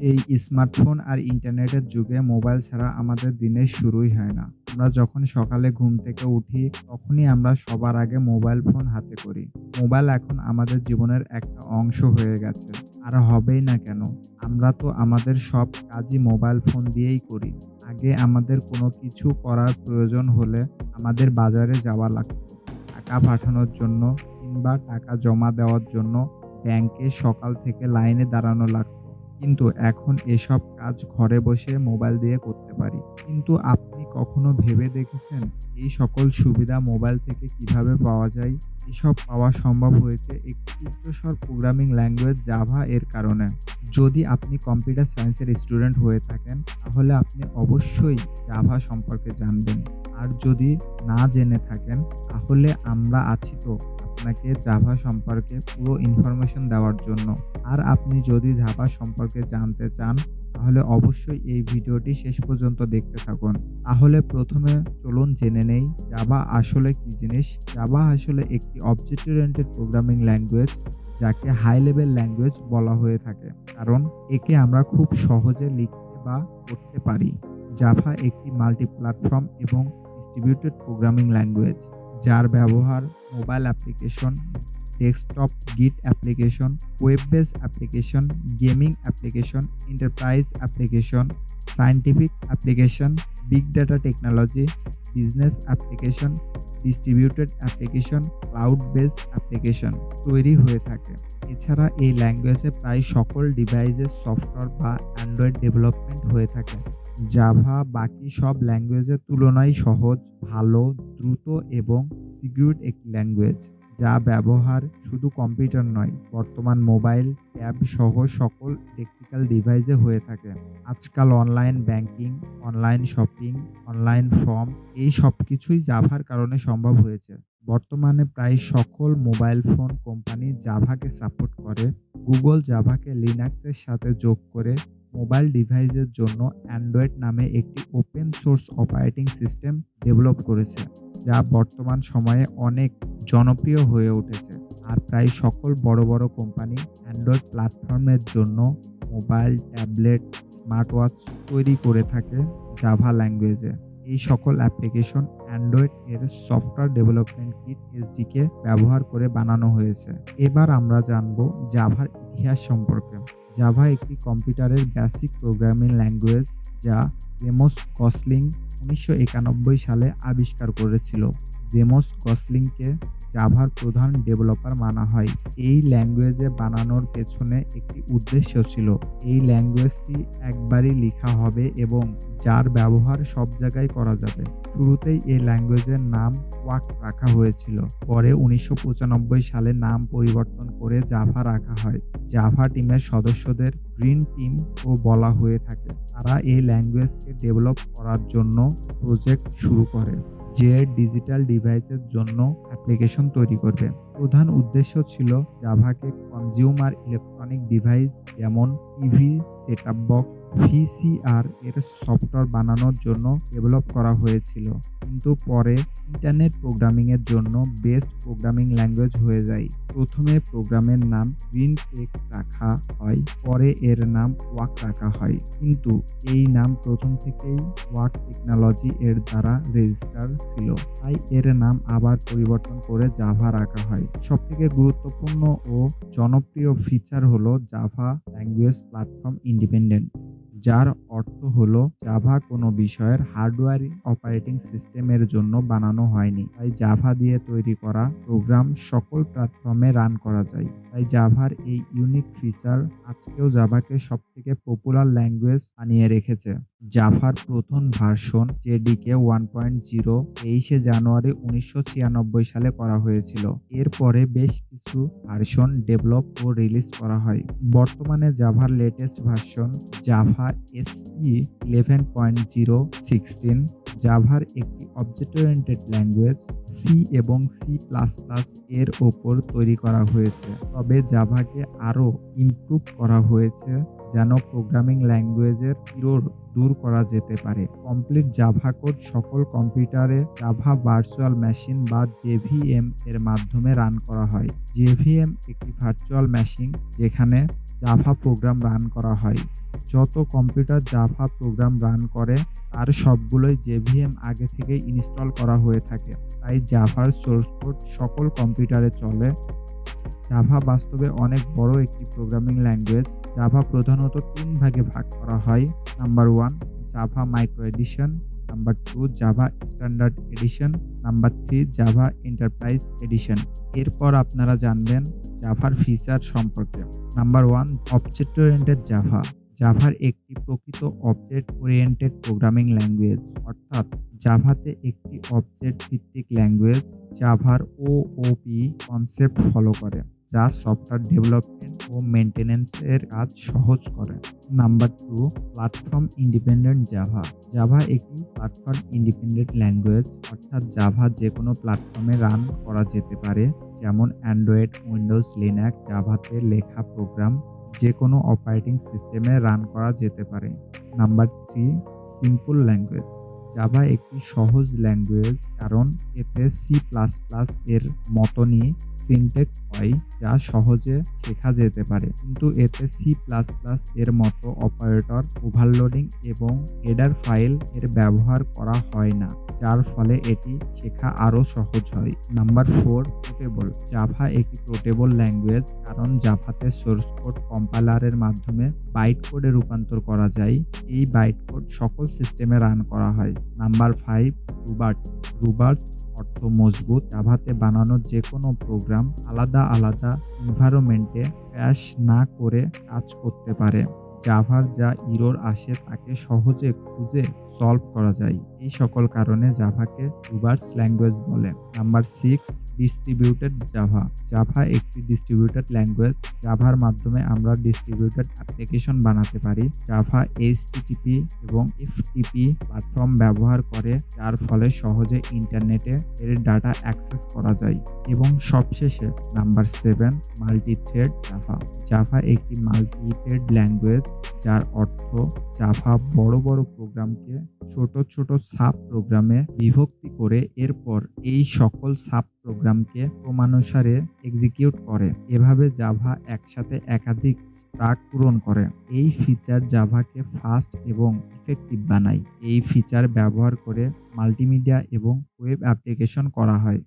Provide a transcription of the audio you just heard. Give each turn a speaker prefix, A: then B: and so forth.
A: এই স্মার্টফোন আর ইন্টারনেটের যুগে মোবাইল ছাড়া আমাদের দিনের শুরুই হয় না। আমরা যখন সকালে ঘুম থেকে উঠি, তখনই আমরা সবার আগে মোবাইল ফোন হাতে করি। মোবাইল এখন আমাদের জীবনের একটা অংশ হয়ে গেছে। আর হবেই না কেন? আমরা তো আমাদের সব কাজই মোবাইল ফোন দিয়েই করি। আগে আমাদের কোনো কিছু করার প্রয়োজন হলে আমাদের বাজারে যাওয়া লাগতো। টাকা পাঠানোর জন্য কিংবা টাকা জমা দেওয়ার জন্য ব্যাংকে সকাল থেকে লাইনে দাঁড়ানো লাগতো। কিন্তু এখন এসব কাজ ঘরে বসে মোবাইল দিয়ে করতে পারি। কিন্তু আপনি কখনো ভেবে দেখেছেন এই সকল সুবিধা মোবাইল থেকে কিভাবে পাওয়া যায়? এসব পাওয়া সম্ভব হয়েছে একটি উচ্চস্তর প্রোগ্রামিং ল্যাঙ্গুয়েজ জাভা এর কারণে। যদি আপনি কম্পিউটার সায়েন্সের স্টুডেন্ট হয়ে থাকেন, তাহলে আপনি অবশ্যই জাভা সম্পর্কে জানবেন। আর যদি না জেনে থাকেন, তাহলে আমরা আছি তো আপনাকে জাভা সম্পর্কে পুরো ইনফরমেশন দেওয়ার জন্য। আর আপনি যদি জাভা সম্পর্কে জানতে চান, তাহলে অবশ্যই এই ভিডিওটি শেষ পর্যন্ত দেখতে থাকুন। তাহলে প্রথমে চলুন জেনে নেই জাভা আসলে কি জিনিস। জাভা আসলে একটি অবজেক্ট ওরিয়েন্টেড প্রোগ্রামিং ল্যাঙ্গুয়েজ, যাকে হাই লেভেল ল্যাঙ্গুয়েজ বলা হয়ে থাকে, কারণ একে আমরা খুব সহজে লিখতে বা করতে পারি। জাভা একটি মাল্টি প্ল্যাটফর্ম এবং ডিস্ট্রিবিউটেড প্রোগ্রামিং ল্যাঙ্গুয়েজ, যার ব্যবহার মোবাইল অ্যাপ্লিকেশন, ডেস্কটপ গিট application, web base application, gaming application, enterprise application, scientific application, big data technology, business application, distributed application, cloud base application তৈরি হয়ে থাকে। এছাড়া এই ল্যাঙ্গুয়েজে প্রায় সকল ডিভাইসের সফটওয়্যার বা অ্যান্ড্রয়েড ডেভেলপমেন্ট হয়ে থাকে। জাভা বাকি সব ল্যাঙ্গুয়েজের তুলনায় সহজ, ভালো, দ্রুত এবং সিকিউরড একটি ল্যাঙ্গুয়েজ, যা ব্যবহার শুধু কম্পিউটার নয়, বর্তমান মোবাইল, ট্যাব সহ সকল টেকনিক্যাল ডিভাইসে হয়ে থাকে। আজকাল online banking, online shopping, online form, এই সব কিছুই জাভার কারণে সম্ভব হয়েছে। বর্তমানে প্রায় সকল মোবাইল ফোন কোম্পানি জাভাকে সাপোর্ট করে। গুগল জাভাকে লিনাক্সের সাথে যোগ করে মোবাইল ডিভাইসের জন্য অ্যান্ড্রয়েড নামে একটি open source operating system develop করেছে, যা বর্তমান সময়ে অনেক জনপ্রিয় হয়ে উঠেছে। আর প্রায় সকল বড় বড় কোম্পানি অ্যান্ড্রয়েড প্ল্যাটফর্মের জন্য মোবাইল, ট্যাবলেট, স্মার্ট ওয়াচ তৈরি করে থাকে জাভা ল্যাঙ্গুয়েজে। এই সকল অ্যাপ্লিকেশন অ্যান্ড্রয়েড এর সফটওয়্যার ডেভেলপমেন্ট কিট এসডিকে ব্যবহার করে বানানো হয়েছে। এবার আমরা জানব জাভার ইতিহাস সম্পর্কে। জাভা একটি কম্পিউটারের বেসিক প্রোগ্রামিং ল্যাঙ্গুয়েজ, যা জেমস গসলিং 1991 সালে আবিষ্কার করেছিল। জেমস গসলিংকে জাভার প্রধান ডেভেলপার মানা হয়। এই ল্যাঙ্গুয়েজে বানানোর পেছনে একটি উদ্দেশ্য ছিল। এই ল্যাঙ্গুয়েজটি একবারই লেখা হবে এবং যার ব্যবহার সব জায়গায় করা যাবে। শুরুতেই এই ল্যাঙ্গুয়েজের নাম ওয়াক রাখা হয়েছিল। পরে 1995 সালে নাম পরিবর্তন করে জাভা রাখা হয়। জাভা টিমের সদস্যদের গ্রিন টিম ও বলা হয়ে থাকে। তারা এই ল্যাঙ্গুয়েজকে ডেভেলপ করার জন্য প্রজেক্ট শুরু করে, যে ডিজিটাল ডিভাইসের জন্য অ্যাপ্লিকেশন তৈরি করবে। প্রধান উদ্দেশ্য ছিল জাভাকে কনজিউমার ইলেকট্রনিক ডিভাইস যেমন টিভি, সেটআপ বক্স, ভিসিআর এর সফটওয়্যার বানানোর জন্য ডেভেলপ করা হয়েছিল, কিন্তু পরে ইন্টারনেট প্রোগ্রামিং এর জন্য বেস্ট প্রোগ্রামিং ল্যাঙ্গুয়েজ হয়ে যায়। প্রথমে প্রোগ্রামের নাম গ্রিন টেক রাখা হয়, পরে এর নাম ওয়াক রাখা হয়, কিন্তু এই নাম প্রথম থেকেই ওয়াক টেকনোলজি এর দ্বারা রেজিস্টার ছিল, তাই এর নাম আবার পরিবর্তন করে জাভা রাখা হয়। সবথেকে গুরুত্বপূর্ণ ও জনপ্রিয় ফিচার হলো জাভা ল্যাঙ্গুয়েজ প্ল্যাটফর্ম ইন্ডিপেন্ডেন্ট, যার অর্থ হলো জাভা কোনো বিষয়ের হার্ডওয়্যার অপারেটিং সিস্টেমের জন্য বানানো হয়নি, তাই জাভা দিয়ে তৈরি করা প্রোগ্রাম সকল প্ল্যাটফর্মে রান করা যায়। তাই জাভার এই ইউনিক ফিচার আজকেও জাভাকে সবথেকে পপুলার ল্যাঙ্গুয়েজ বানিয়ে রেখেছে। জাভার প্রথম ভার্সন জেডিকে 1.0 23 জানুয়ারি 1996 সালে করা হয়েছিল। এরপরে বেশ কিছু ভার্সন ডেভেলপ ও রিলিজ করা হয়। বর্তমানে জাভার লেটেস্ট ভার্সন জাভা এসই 11.016। জাভার একটি অবজেক্ট ওরিয়েন্টেড ল্যাঙ্গুয়েজ, সি এবং সি++ এর ওপর তৈরি করা হয়েছে, তবে জাভাকে আরও ইমপ্রুভ করা হয়েছে যেন প্রোগ্রামিং ল্যাঙ্গুয়েজের এরর দূর করা যেতে পারে। কমপ্লিট জাভা কোড সকল কম্পিউটারে জাভা ভার্চুয়াল মেশিন বা জেভিএম এর মাধ্যমে রান করা হয়। জেভিএম একটি ভার্চুয়াল মেশিন যেখানে জাভা প্রোগ্রাম রান করা হয়। যত কম্পিউটার জাভা প্রোগ্রাম রান করে তার সবগুলোই জেভিএম আগে থেকেই ইনস্টল করা হয়ে থাকে। তাই জাভার সোর্স কোড সকল কম্পিউটারে চলে। জাভা বাস্তবে অনেক বড় একটি প্রোগ্রামিং ল্যাঙ্গুয়েজ। জাভা প্রধানত ৩ ভাগে ভাগ করা হয়। Number 1 Java micro edition, number 2 Java standard edition, number 3 Java enterprise edition. এরপর আপনারা জানবেন জাভার ফিচার সম্পর্কে। Number 1 object oriented Java. জাভার একটি প্রকৃত অবজেক্ট ওরিয়েন্টেড প্রোগ্রামিং ল্যাঙ্গুয়েজ, অর্থাৎ জাভাতে একটি অবজেক্ট ভিত্তিক ল্যাঙ্গুয়েজ জাভার ওওপি কনসেপ্ট ফলো করে, যা সফটওয়্যার ডেভেলপমেন্ট ও মেইনটেন্যান্স এর কাজ সহজ করে। Number 2 platform independent Java. Java একটি প্ল্যাটফর্ম ইন্ডিপেন্ডেন্ট ল্যাঙ্গুয়েজ, অর্থাৎ জাভা যে কোনো প্ল্যাটফর্মে রান করা যেতে পারে, যেমন অ্যান্ড্রয়েড, উইন্ডোজ, লিনাক্স। জাভাতে লেখা প্রোগ্রাম যে কোনো অপারেটিং সিস্টেমে রান করা যেতে পারে। Number 3 simple language. জাভা একটি সহজ ল্যাঙ্গুয়েজ কারণ এতে C++ এর মতনই সিনট্যাক্স হয়, যা সহজে শেখা যেতে পারে, কিন্তু এতে C++ এর মতো অপারেটর, ওভারলোডিং এবং হেডার ফাইল এর ব্যবহার করা হয় না, যার ফলে এটি শেখা আরও সহজ হয়। Number 4 portable. জাভা একটি পোর্টেবল ল্যাঙ্গুয়েজ কারণ জাভাতে সোর্স কোড কম্পাইলারের মাধ্যমে বাইট কোডে রূপান্তর করা যায়। এই বাইট কোড সকল সিস্টেমে রান করা হয়। নাম্বার 5 রুবার্টস। রুবার্টস অর্থ মজবুত। জাভাতে বানানো যে কোনো প্রোগ্রাম আলাদা আলাদা এনভায়রনমেন্টে ক্র্যাশ না করে কাজ করতে পারে। জাভার যা ইরর আসে তাকে সহজে খুঁজে সলভ করা যায়। এই সকল কারণে জাভাকে রুবার্টস ল্যাঙ্গুয়েজ বলে। Number 6 distributed Java. জাভা একটি ডিস্ট্রিবিউটেড ল্যাঙ্গুয়েজ। জাভার মাধ্যমে আমরা ডিস্ট্রিবিউটেড অ্যাপ্লিকেশন বানাতে পারি। জাভা HTTP এবং FTP প্ল্যাটফর্ম ব্যবহার করে, যার ফলে সহজে ইন্টারনেটে এর ডাটা অ্যাক্সেস করা যায়। এবং সবশেষে নাম্বার 7 মাল্টি-থ্রেড জাভা। জাভা একটি মাল্টি-থ্রেড ল্যাঙ্গুয়েজ, যার অর্থ জাভা বড় বড় প্রোগ্রামকে ছোট ছোট সাব প্রোগ্রামে বিভক্তি করে এরপর এই সকল সাব প্রোগ্রামকে ক্রমানুসারে এক্সিকিউট করে। এভাবে জাভা একসাথে একাধিক স্ট্যাক পূরণ করে। এই ফিচার জাভাকে ফাস্ট এবং ইফেক্টিভ বানায়। এই ফিচার ব্যবহার করে মাল্টিমিডিয়া এবং ওয়েব অ্যাপ্লিকেশন করা হয়।